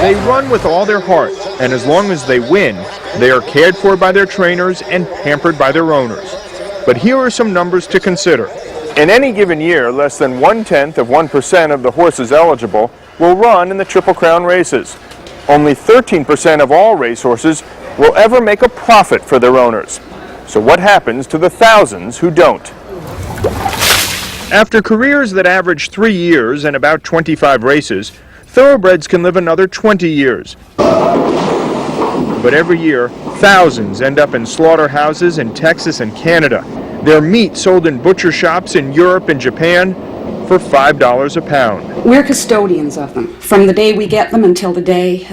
They run with all their heart, and as long as they win, they are cared for by their trainers and pampered by their owners. But here are some numbers to consider. In any given year, less than 0.1% of the horses eligible will run in the Triple Crown races. Only 13% of all racehorses will ever make a profit for their owners. So what happens to the thousands who don't? After careers that average 3 years and about 25 races, thoroughbreds can live another 20 years. But every year, thousands end up in slaughterhouses in Texas and Canada. Their meat sold in butcher shops in Europe and Japan for $5 a pound. We're custodians of them, from the day we get them until the day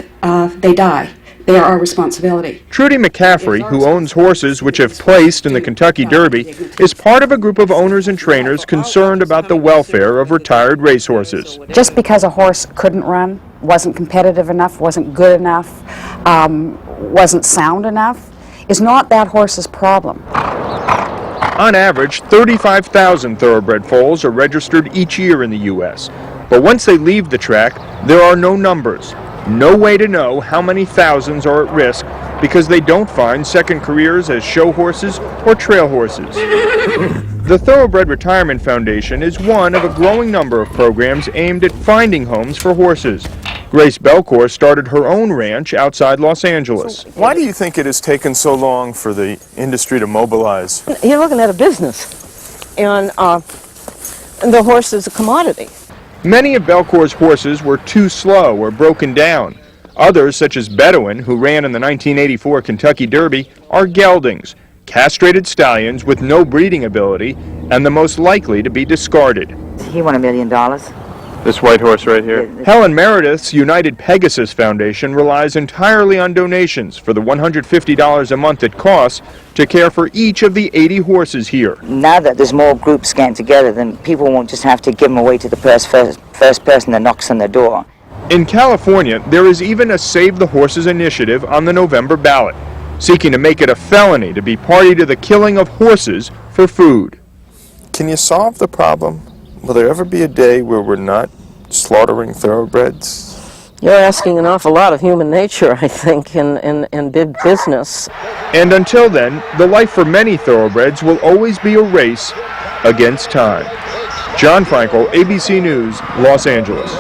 they die. They are our responsibility. Trudy McCaffrey, who owns horses which have placed in the Kentucky Derby, is part of a group of owners and trainers concerned about the welfare of retired racehorses. Just because a horse couldn't run, wasn't competitive enough, wasn't good enough, wasn't sound enough, is not that horse's problem. On average, 35,000 thoroughbred foals are registered each year in the U.S. But once they leave the track, there are no numbers. No way to know how many thousands are at risk because they don't find second careers as show horses or trail horses. The Thoroughbred Retirement Foundation is one of a growing number of programs aimed at finding homes for horses. Grace Belcour started her own ranch outside Los Angeles. Why do you think it has taken so long for the industry to mobilize? You're looking at a business, and the horse is a commodity. Many of Belcour's horses were too slow or broken down. Others, such as Bedouin, who ran in the 1984 Kentucky Derby, are geldings, castrated stallions with no breeding ability and the most likely to be discarded. He won $1 million. This white horse right here. Helen Meredith's United Pegasus Foundation relies entirely on donations for the $150 a month it costs to care for each of the 80 horses here. Now that there's more groups getting together, then people won't just have to give them away to the first person that knocks on the door. In California, there is even a Save the Horses initiative on the November ballot, seeking to make it a felony to be party to the killing of horses for food. Can you solve the problem? Will there ever be a day where we're not slaughtering thoroughbreds? You're asking an awful lot of human nature, I think, in big business. And until then, the life for many thoroughbreds will always be a race against time. Jon Frankel, ABC News, Los Angeles.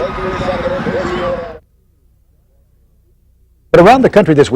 But around the country this week,